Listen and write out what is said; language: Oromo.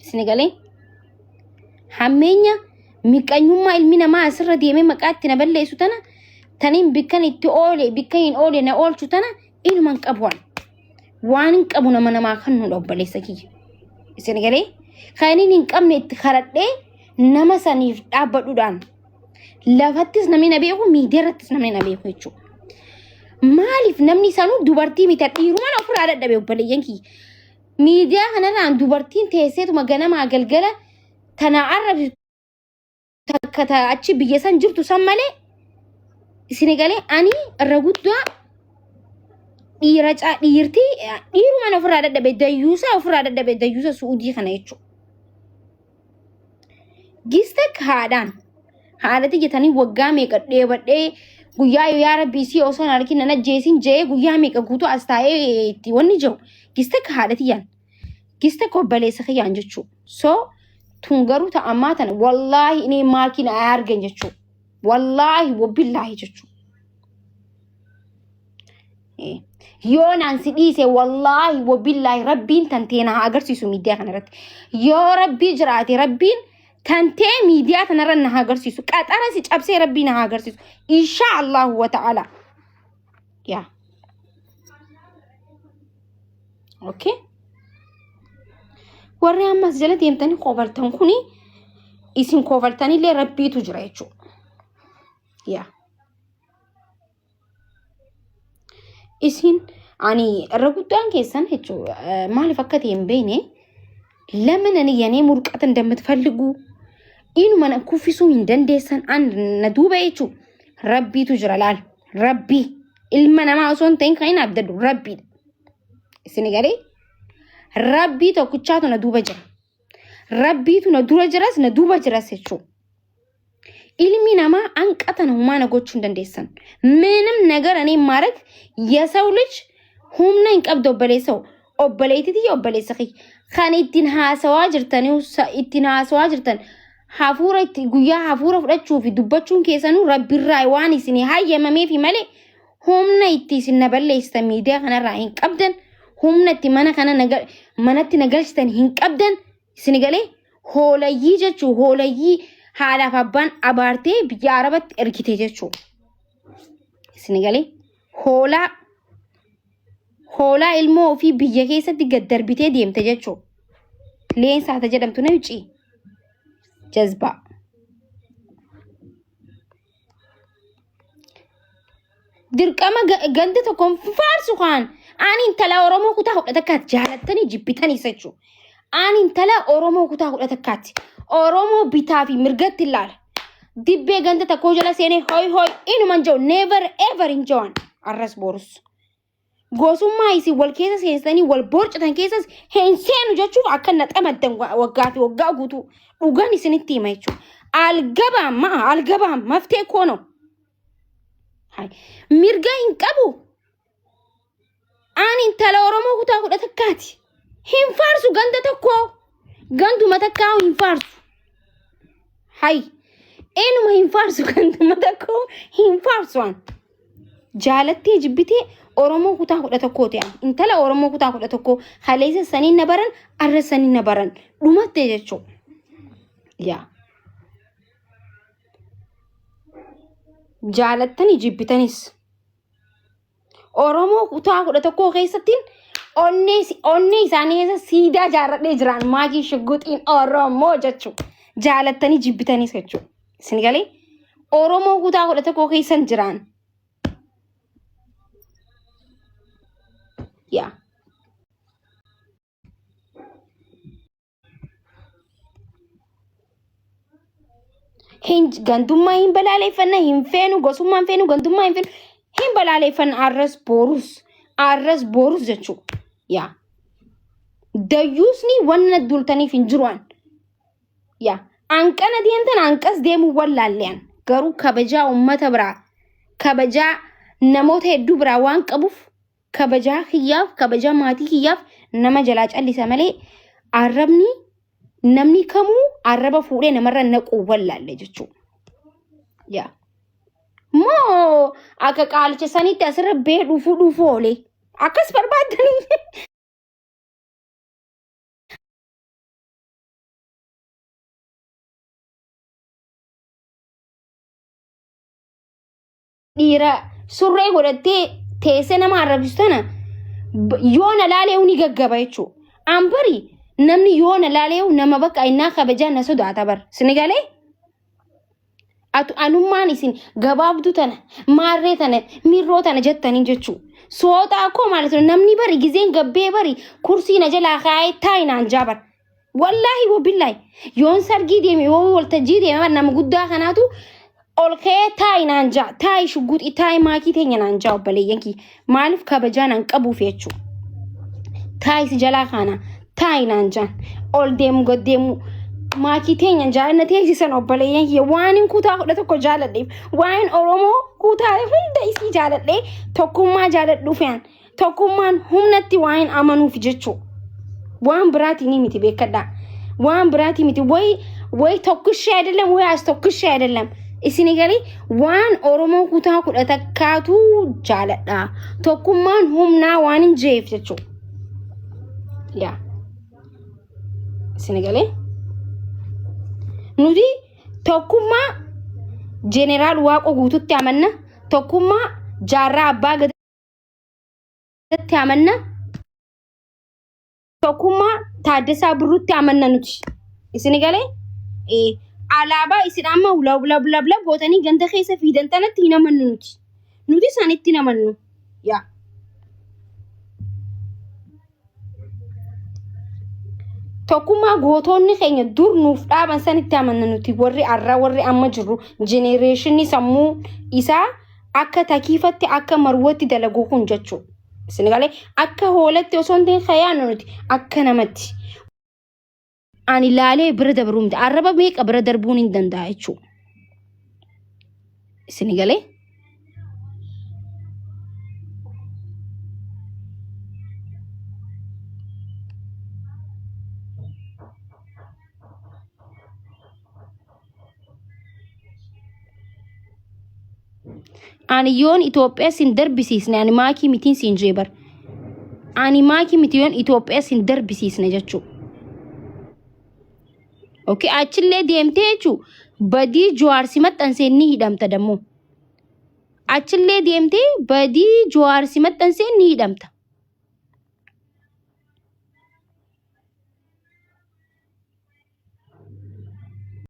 Senegalee hammeenya miqanyummaa ilmi namaa asirra deemee maqaatti na balleessu tana taniin bikkan itti oole bikka hin oole na oolchu tana inuman qabuwan waan hin qabu namaa kan nu obboleessa kiyya. Senegalee kan hin qabne itti karadhee nama saniif dhaabbadhuudhaan lafattis namni na beeku miidiyaarrattis namni na beeku jechuudha. Maaliif namni sanuu dubartii miti dhiiruma na ofirraa dadhabe obboleeyyan kiyya. Miidiyaa kanarraan dubartiin teesseetuma ganama galgala tana arrabi takkata achi biyya san jirtu san malee Senegalee ani irra guddaa dhiirtii dhiiruma na ofirraa dadhabe dayyuusa Suudii kana jechuudha. Gistak haadhati jetanii waggaa meeqa dheebadhee guyyaa yaa rabbii si osoo hin argin nana jeesin jee guyyaa meeqa guutuu as taa'ee itti wanni jiru gistak haadhati yan gistak obboleessa kiyyaan jechuudha. So tun garuu ta'ammaa tana wallaahi inni maakiin argan jechuudha. Wallaahi wabbillaahi jechuudha. Yoo naan si dhiise wallaahi wabbillaahi rabbiin tanteena haa agarsiisu miidiyaa kanarratti. Yoo rabbii jiraate rabbiin tantee miidiyaa kanarra na haa agarsiisu. Qaxara si cabsee rabbii na haa agarsiisu. Insha Allahu wa ta'ala. Yeah. Okay. Warri ammas jala deemtanii kofartan kuni isin kofartanillee rabbiitu jira jechuudha. Yeah. Isin ani irra guddaan keessan jechuudha. Maaliif akka ta'e hin beekne lama nani yanee murqata እንደምትፈልጉ inuma na kuffisuu hin dandeessan an na duuba jechuudha. Rabbiitu jira laal. Rabbii ilma namaa osoo hin ta'in kan hin abdadhu rabbiidha. Senegalee rabbii tokkichaatu na duuba jira. Rabbiitu na dura jiras na duuba jiras jechuudha. Ilmi namaa አንቀተን ሁማና ጎቹ እንደንደሰን ምንም ነገር እኔ ማረግ የሰው ልጅ ሁምና ይንቀብዶ በለሰው ኦበለይቲቲ ኦበለሰኺ ኻኒቲን ሃሰዋ ጅርተኒው ኢቲን ሃሰዋ ጅርተን ሃፉረት ጉያ ሃፉረ ፍዳቹ ፊ ዱበቹን ከሰኑ ረቢራይ ዋኒ ሲኒ ሃየመሜ ፊ መሌ ሁምና ኢቲ ሲነበለይስተ ሚዲያ ከነራ ይንቀብደን ሁምነቲ ማና ከነ ነገር ማነቲ ነገርስተን ይንቀብደን ሲኒገሌ ሆለይ ጀቹ ሆለይ haala abbaan abaartee biyya arabatti ergite jechuudha. Senegalee hoolaa ilmoo ofii biyya keessatti gad darbitee deemte jechuudha. Leensaata jedhamtu na yuucii jazbaa. Dirqama ganda tokkoon faarsu kaan ani intala Oromoo kutaa hodhata akkaatti jaalattanii jibbitanii jechuudha. Ani intala Oromoo kutaa hodhata akkaatti. Oromoo bitaa fi mirgatti ilaala. Dibbee ganda tokko jala seenee hoy inuman jiru never ever enjoy arras borus. Gosummaa isi wal keessa seensanii wal borcatan keessas hin seenu jechuuf akka naxamaddan waggaa fi waggaa guutuu dhugaan isinitti hima jechuudha. Algabaan maftee koono. Mirga hin qabu. Ani intala Oromoo kutaa hodhata akkaati. Hin faarsu ganda tokko. Ganduma takkaa hin faarsu. Hai, enuma hin faarsu ganduma takkoo hin faarsuan. Jaalattee jibbitee Oromoo kutaa hodha tokkoo ta'an. Intala Oromoo kutaa hodha tokkoo haleessa saniin na baran arra saniin na baran dhumattee jechuudha. Yaa. Jaalattanii jibbitanis. Oromoo kutaa hodha tokkoo keessattiin onnee isaanii keessa siidaa jaarradhee jiran maagii shugguxiin Oromoo jechuudha. Jaalattanii jibbitanis jechuudha. Senegalee Oromoo kutaa hodha tokkoo keessan jiran. Yaa. Gandummaa hin balaaleffanna hin feenu gosummaa hin feenu gandummaa hin feenu hin balaaleffanna arras borus jechuudha. Yeah. Dayyuusni wanna dultaniif hin jiruan. Yeah. Anqana deemtan anqas deemu wallaallean. Garuu kabajaa ummata biraa, kabajaa namoota hedduu biraa waan qabuuf, kabajaa kiyyaaf, kabajaa maatii kiyyaaf nama jalaa callisa malee arrabni namni kamuu arraba fuudhee namarra naquu wallaalle jechuudha. Yeah. Moo akka qaalcha sanitti asirra bee dhufu oolee. Akkas barbaadanii dhiira surree godhattee teessee nama arrabsitana yoona laalee uni gaggaba jechuudha. Ambari namni yoona laalee nama bakka innaa kabajaa na sodaata bar. Sinigalee atu anummaan isin gabaabdu tana maarree tana mirroo tana jettanii jechuudha. Soota akkoo maalatun namni bari gizeen gabbee bari kursii na jalaa kaa'ee taa'inaan jaabar. Wallahi wabillahi yoon sargii deeme yoo waltajjii deeme nama guddaa kanaatu ol ka'ee taa'inaan jaa taa'i shugguuxii taa'i maakii teenya naan jaa obboleeyyankii maaliif kabajaan an qabuuf jechuudha. Taa'i si jalaa kana taa'inaan jaan ol deemu gad deemu maakii teenya jaalna teessisan obboleeyyankii waan kutaa kudha tokko jaaladheef waan Oromoo kutaa hunda isii jaaladhee tokkummaa jaaladhuuf yaan tokkummaan humnatti waan amanuuf jechuudha. Waan biraatiin miti beekadhaa. Waan biraatiin miti way tokkishee aydelam way as tokkishee aydelam. Isini galii waan Oromoo kutaa kudha takkaatu jaaladhaa. Tokkummaan humnaa waan hin jeef jechuudha. Yaa. Isini galii nuti tokkummaa Jeneraal Waaqoo guututti amanna. Tokkummaa jaarraa abbaa gadatti amanna. Tokkummaa Taaddasaa Birruutti amanna nuti. Isini galee alaabaa isin amma ula gootanii ganda keessa fiidan tanatti hin amannu nuti. Nuti isaanitti hin amannu. Yaa. Tokkummaa gootonni keenya dur nuuf dhaaban sanitti amanna nuti warri arraa warri amma jiru genereeshinii sammuu isaa akka takiifatti akka marwatti dalaguu kun jechuudha. Sinigalee akka hoolatti osoo hin khayaan nuti akka namatti ani laalee bira dabruumti arraba meeqa bira darbuun hin danda'a jechuudha. Sinigalee ani yoon Itoophiyaa sin darbisiisne ani maakii mitiin sin jeebar. Ani maakii miti yoon Itoophiyaa sin darbisiisne jechuudha. Okay, achillee deemtee jechuudha. Badii Jawaar maxxansee ni hidhamta dammoo. Achillee deemtee badii Jawaar maxxansee ni hidhamta.